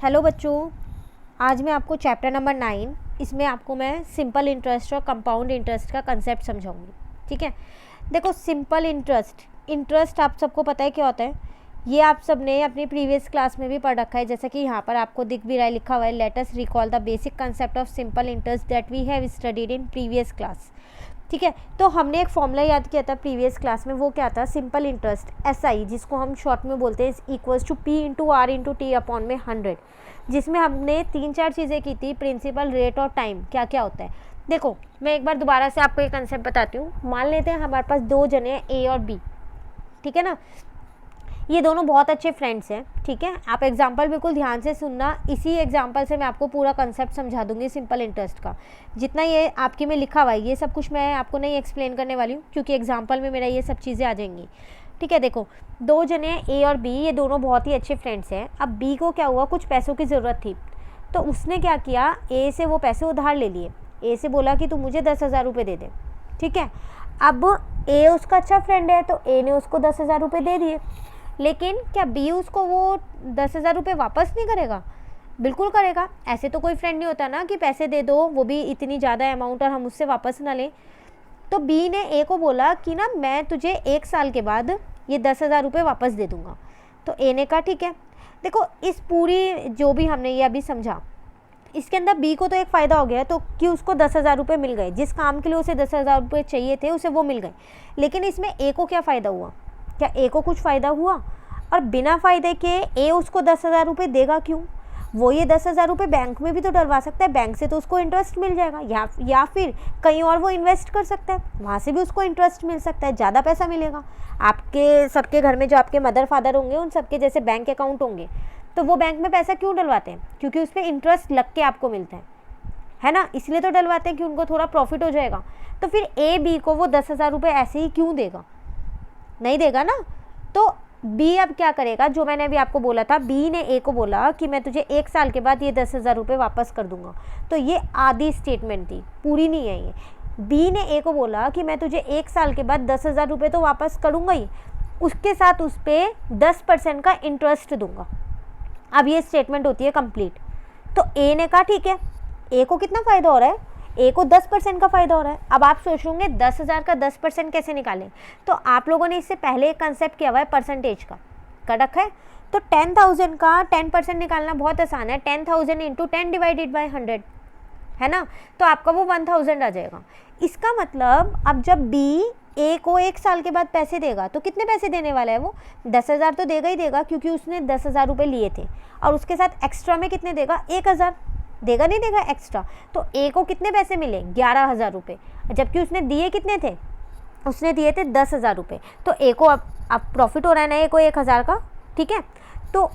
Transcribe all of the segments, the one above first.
Hello बच्चों, आज मैं आपको चैप्टर नंबर 9 इसमें आपको मैं सिंपल इंटरेस्ट और कंपाउंड इंटरेस्ट का कंसेप्ट समझाऊंगी। ठीक है, देखो सिंपल इंटरेस्ट आप सबको पता है क्या होता है। ये आप सब ने अपनी प्रीवियस क्लास में भी पढ़ रखा है, जैसा कि यहाँ पर आपको दिख भी रहा है, लिखा हुआ है let us recall the basic concept of simple interest that we have studied in previous class. ठीक है, तो हमने एक फॉर्मूला याद किया था प्रीवियस क्लास में, वो क्या था, सिंपल इंटरेस्ट SI, जिसको हम शॉर्ट में बोलते हैं equals to P into R into T upon में 100, जिसमें हमने 3-4 चीज़ें की थी, प्रिंसिपल, रेट और टाइम, क्या क्या होता है। देखो मैं एक बार दोबारा से आपको ये कंसेप्ट बताती हूँ। मान लेते हैं हमारे पास दो जने हैं, A और B, ठीक है ना। ये दोनों बहुत अच्छे फ्रेंड्स हैं। ठीक है, आप एग्जाम्पल बिल्कुल ध्यान से सुनना, इसी एग्जाम्पल से मैं आपको पूरा कंसेप्ट समझा दूंगी सिंपल इंटरेस्ट का। जितना ये आपके में लिखा हुआ है ये सब कुछ मैं आपको नहीं एक्सप्लेन करने वाली हूँ, क्योंकि एग्जाम्पल में मेरा ये सब चीज़ें आ जाएंगी। ठीक है, देखो दो जने हैं A और B, ये दोनों बहुत ही अच्छे फ्रेंड्स हैं। अब B को क्या हुआ, कुछ पैसों की ज़रूरत थी, तो उसने क्या किया, A से वो पैसे उधार ले लिए। A से बोला कि तू मुझे 10,000 रुपये दे दे। ठीक है, अब A उसका अच्छा फ्रेंड है, तो A ने उसको 10,000 रुपये दे दिए। लेकिन क्या B उसको वो 10,000 रुपये वापस नहीं करेगा? बिल्कुल करेगा। ऐसे तो कोई फ्रेंड नहीं होता ना कि पैसे दे दो, वो भी इतनी ज़्यादा अमाउंट, और हम उससे वापस ना लें। तो B ने A को बोला कि ना मैं तुझे 1 साल के बाद ये 10,000 रुपये वापस दे दूँगा। तो A ने कहा ठीक है। देखो इस पूरी जो भी हमने ये अभी समझा, इसके अंदर B को तो एक फ़ायदा हो गया, तो कि उसको 10,000 रुपये मिल गए, जिस काम के लिए उसे 10,000 रुपये चाहिए थे उसे वो मिल गए। लेकिन इसमें A को क्या फ़ायदा हुआ? क्या A को कुछ फ़ायदा हुआ? और बिना फ़ायदे के A उसको 10,000 रुपये देगा क्यों? वो ये 10,000 रुपये बैंक में भी तो डलवा सकता है, बैंक से तो उसको इंटरेस्ट मिल जाएगा, या फिर कहीं और वो इन्वेस्ट कर सकता है, वहाँ से भी उसको इंटरेस्ट मिल सकता है, ज़्यादा पैसा मिलेगा। आपके सबके घर में जो आपके मदर फादर होंगे, उन सबके जैसे बैंक अकाउंट होंगे, तो वो बैंक में पैसा क्यों डलवाते हैं? क्योंकि उस पर इंटरेस्ट लग के आपको मिलता है ना, इसलिए तो डलवाते हैं कि उनको थोड़ा प्रॉफिट हो जाएगा। तो फिर A B को वो 10,000 रुपये ऐसे ही क्यों देगा? नहीं देगा ना। तो B अब क्या करेगा, जो मैंने अभी आपको बोला था, B ने A को बोला कि मैं तुझे 1 साल के बाद ये 10,000 रुपये वापस कर दूंगा। तो ये आधी स्टेटमेंट थी, पूरी नहीं है ये। B ने A को बोला कि मैं तुझे 1 साल के बाद 10,000 रुपये तो वापस करूँगा ही, उसके साथ उस पर 10% का इंटरेस्ट दूंगा। अब ये स्टेटमेंट होती है कंप्लीट। तो A ने कहा ठीक है। A को कितना फ़ायदा हो रहा है? A को 10% का फ़ायदा हो रहा है। अब आप सोच होंगे 10,000 का 10% कैसे निकालें? तो आप लोगों ने इससे पहले एक कंसेप्ट किया हुआ है, परसेंटेज का कर रखा है। तो 10,000 का 10% निकालना बहुत आसान है। 10,000 इंटू 10 डिवाइडेड बाई 100 है ना, तो आपका वो 1,000 आ जाएगा। इसका मतलब अब जब B A को 1 साल के बाद पैसे देगा, तो कितने पैसे देने वाला है वो? 10,000 तो देगा ही देगा, क्योंकि उसने 10,000 रुपये लिए थे, और उसके साथ एक्स्ट्रा में कितने देगा? 1,000 देगा, नहीं देगा एक्स्ट्रा। तो A को कितने पैसे मिले? 11,000 रुपये, जबकि उसने दिए कितने थे? उसने दिए थे 10,000 रुपये। तो A को अब प्रॉफिट हो रहा है ना A को 1,000 का। ठीक है, तो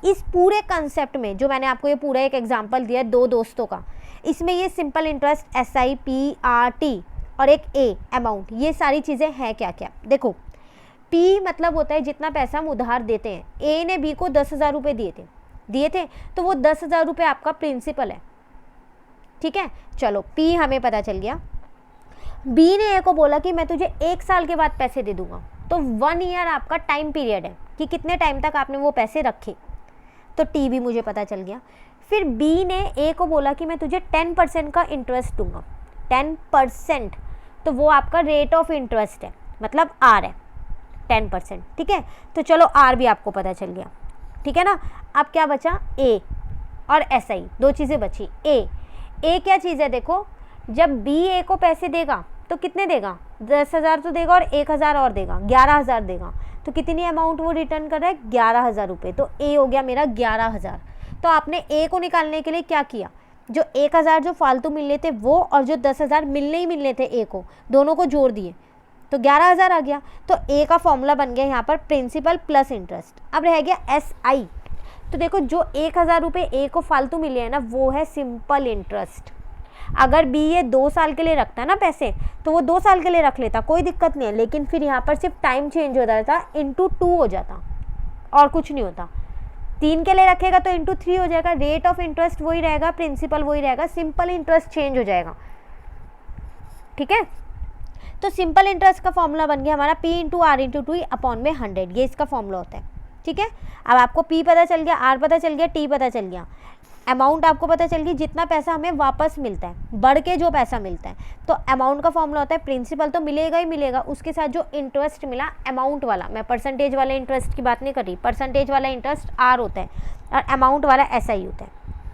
इस पूरे कंसेप्ट में जो मैंने आपको ये पूरा एक एग्जांपल दिया है दो दोस्तों का, इसमें ये simple interest SI P R T और एक A अमाउंट, ये सारी चीज़ें हैं क्या क्या। देखो P मतलब होता है जितना पैसा हम उधार देते हैं। A ने B को 10,000 रुपये दिए थे, तो वो 10,000 रुपये आपका प्रिंसिपल है। ठीक है, चलो P हमें पता चल गया। B ने A को बोला कि मैं तुझे 1 साल के बाद पैसे दे दूंगा, तो 1 ईयर आपका टाइम पीरियड है कि कितने टाइम तक आपने वो पैसे रखे, तो T भी मुझे पता चल गया। फिर B ने A को बोला कि मैं तुझे 10% का इंटरेस्ट दूंगा। 10%, तो वो आपका रेट ऑफ इंटरेस्ट है, मतलब R है 10%। ठीक है, तो चलो R भी आपको पता चल गया। ठीक है ना। अब क्या बचा? A और SI, दो चीज़ें बची। A क्या चीज़ है? देखो जब B A को पैसे देगा तो कितने देगा? 10,000 तो देगा और 1,000 और देगा, 11,000 देगा। तो कितनी अमाउंट वो रिटर्न कर रहा है? 11,000 रुपये। तो A हो गया मेरा 11,000। तो आपने A को निकालने के लिए क्या किया? जो 1,000 जो फालतू मिलने थे वो, और जो 10,000 मिलने ही मिलने थे A को, दोनों को जोड़ दिए, तो 11,000 आ गया। तो A का फॉर्मूला बन गया यहाँ पर प्रिंसिपल प्लस इंटरेस्ट। अब रह गया SI। तो देखो जो 1,000 रुपये A को फालतू मिले हैं ना, वो है सिंपल इंटरेस्ट। अगर B ये 2 साल के लिए रखता ना पैसे, तो वो 2 साल के लिए रख लेता, कोई दिक्कत नहीं है। लेकिन फिर यहाँ पर सिर्फ टाइम चेंज हो जाता, इंटू 2 हो जाता, और कुछ नहीं होता। 3 के लिए रखेगा तो इंटू 3 हो जाएगा। रेट ऑफ इंटरेस्ट वही रहेगा, प्रिंसिपल वही रहेगा, सिंपल इंटरेस्ट चेंज हो जाएगा। ठीक है, तो सिंपल इंटरेस्ट का फॉर्मूला बन गया हमारा P into R into 2 upon में 100, ये इसका फॉर्मूला होता है। ठीक है। अब आपको P पता चल गया, R पता चल गया, T पता चल गया, अमाउंट आपको पता चल गई, जितना पैसा हमें वापस मिलता है, बढ़ के जो पैसा मिलता है। तो अमाउंट का फॉर्मूला होता है प्रिंसिपल तो मिलेगा ही मिलेगा, उसके साथ जो इंटरेस्ट मिला अमाउंट वाला, मैं परसेंटेज वाले इंटरेस्ट की बात नहीं कर रही, परसेंटेज वाला इंटरेस्ट R होता है और अमाउंट वाला SI होता है,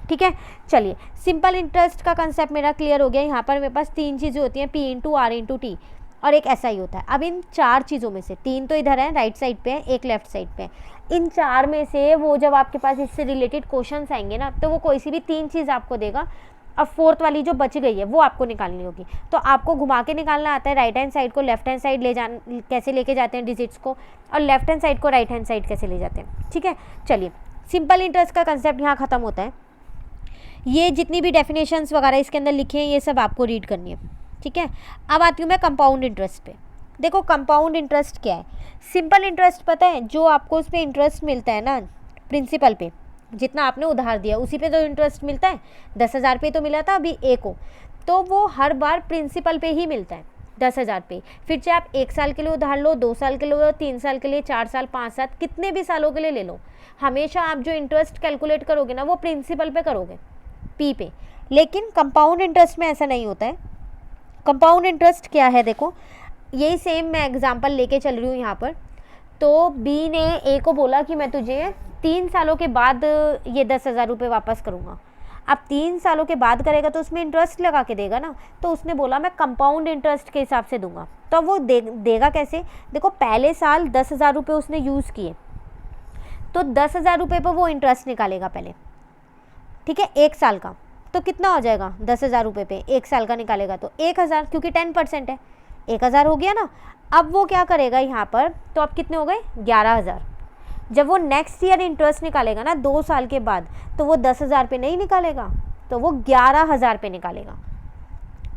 ठीक है। चलिए, सिंपल इंटरेस्ट का कंसेप्ट मेरा क्लियर हो गया। यहाँ पर मेरे पास 3 चीज़ें होती हैं, P into R into T और एक SI होता है। अब इन 4 चीज़ों में से 3 तो इधर है राइट साइड पे है, एक लेफ्ट साइड पे है। इन 4 में से वो जब आपके पास इससे रिलेटेड क्वेश्चंस आएंगे ना, तो वो कोई सी भी 3 चीज़ आपको देगा। अब 4th वाली जो बच गई है वो आपको निकालनी होगी। तो आपको घुमा के निकालना आता है, राइट हैंड साइड को लेफ्ट हैंड साइड कैसे लेके जाते हैं डिजिट्स को, और लेफ्ट हैंड साइड को राइट हैंड साइड कैसे ले जाते हैं, ठीक है। चलिए, सिंपल इंटरेस्ट का कंसेप्ट यहाँ ख़त्म होता है। ये जितनी भी डेफिनेशंस वगैरह इसके अंदर लिखे हैं ये सब आपको रीड करनी है, ठीक है। अब आती हूँ मैं कंपाउंड इंटरेस्ट पे। देखो, कंपाउंड इंटरेस्ट क्या है? सिंपल इंटरेस्ट पता है, जो आपको उस पर इंटरेस्ट मिलता है ना, प्रिंसिपल पे जितना आपने उधार दिया उसी पे तो इंटरेस्ट मिलता है। 10,000 पे तो मिला था अभी A को, तो वो हर बार प्रिंसिपल पे ही मिलता है 10,000 पे। फिर चाहे आप 1 साल के लिए उधार लो, 2 साल के लिए लो, 3 साल के लिए, 4 साल, 5 साल, कितने भी सालों के लिए ले लो, हमेशा आप जो इंटरेस्ट कैलकुलेट करोगे ना वो प्रिंसिपल पे करोगे, P पे। लेकिन कंपाउंड इंटरेस्ट में ऐसा नहीं होता है। कंपाउंड इंटरेस्ट क्या है? देखो, यही सेम मैं एग्जांपल लेके चल रही हूँ यहाँ पर। तो B ने A को बोला कि मैं तुझे 3 सालों के बाद ये 10,000 रुपये वापस करूँगा। अब 3 सालों के बाद करेगा तो उसमें इंटरेस्ट लगा के देगा ना, तो उसने बोला मैं कंपाउंड इंटरेस्ट के हिसाब से दूंगा। तो वो देगा कैसे? देखो, पहले साल 10,000 रुपये उसने यूज़ किए, तो 10,000 रुपये पर वो इंटरेस्ट निकालेगा पहले, ठीक है, 1 साल का। तो कितना हो जाएगा 10,000 रुपये पे 1 साल का निकालेगा तो 1,000, क्योंकि 10% है, 1,000 हो गया ना। अब वो क्या करेगा यहाँ पर, तो अब कितने हो गए 11,000। जब वो नेक्स्ट ईयर इंटरेस्ट निकालेगा ना 2 साल के बाद, तो वो 10,000 पे नहीं निकालेगा, तो वो 11,000 पे निकालेगा,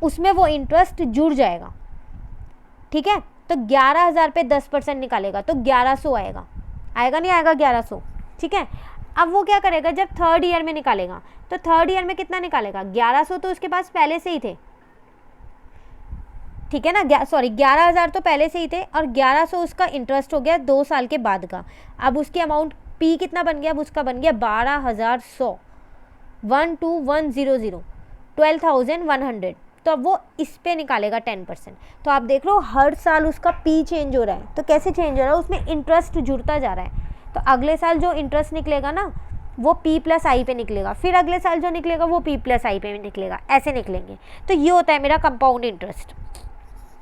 उसमें वो इंटरेस्ट जुड़ जाएगा, ठीक है। तो 11,000 पे 10% निकालेगा तो 1100 आएगा, आएगा नहीं आएगा 1100, ठीक है। अब वो क्या करेगा, जब 3rd ईयर में निकालेगा तो 3rd ईयर में कितना निकालेगा, 1100 तो उसके पास पहले से ही थे, ठीक है ना, सॉरी 11,000 तो पहले से ही थे और 1100 उसका इंटरेस्ट हो गया 2 साल के बाद का। अब उसकी अमाउंट P कितना बन गया, अब उसका बन गया 12,100, 12100, 12,100। तो अब वो इस पे निकालेगा 10%। तो आप देख लो हर साल उसका P चेंज हो रहा है। तो कैसे चेंज हो रहा है, उसमें इंटरेस्ट जुड़ता जा रहा है। तो अगले साल जो इंटरेस्ट निकलेगा ना वो P प्लस I पे निकलेगा, फिर अगले साल जो निकलेगा वो P प्लस I पे निकलेगा, ऐसे निकलेंगे। तो ये होता है मेरा कंपाउंड इंटरेस्ट,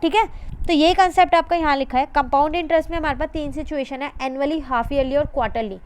ठीक है। तो ये कंसेप्ट आपका यहाँ लिखा है। कंपाउंड इंटरेस्ट में हमारे पास 3 सिचुएशन है, एनुअली, हाफ ईयरली और क्वार्टरली।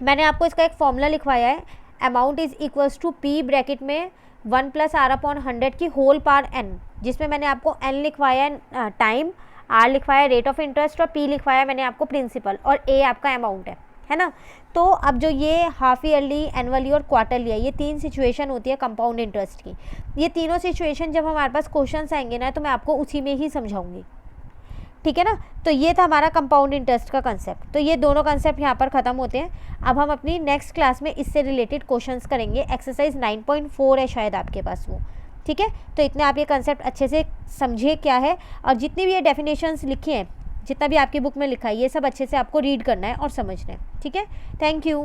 मैंने आपको इसका एक फॉर्मूला लिखवाया है, amount is equals to P bracket में 1 + R/100 की होल पावर N, जिसमें मैंने आपको N लिखवाया है टाइम, R लिखवाया है रेट ऑफ इंटरेस्ट और P लिखवाया है मैंने आपको प्रिंसिपल, और A आपका अमाउंट है ना। तो अब जो ये हाफ ईयरली, एनुअली और क्वार्टरली है, ये 3 सिचुएशन होती है कंपाउंड इंटरेस्ट की। ये तीनों सिचुएशन जब हमारे पास क्वेश्चंस आएंगे ना तो मैं आपको उसी में ही समझाऊंगी, ठीक है ना। तो ये था हमारा कंपाउंड इंटरेस्ट का कंसेप्ट। तो ये दोनों कंसेप्ट यहाँ पर ख़त्म होते हैं। अब हम अपनी नेक्स्ट क्लास में इससे रिलेटेड क्वेश्चंस करेंगे। एक्सरसाइज 9.4 है शायद आपके पास वो, ठीक है। तो इतने आप ये कंसेप्ट अच्छे से समझिए क्या है, और जितनी भी ये डेफिनेशंस लिखी हैं, जितना भी आपकी बुक में लिखा है, ये सब अच्छे से आपको रीड करना है और समझना है, ठीक है। Thank you.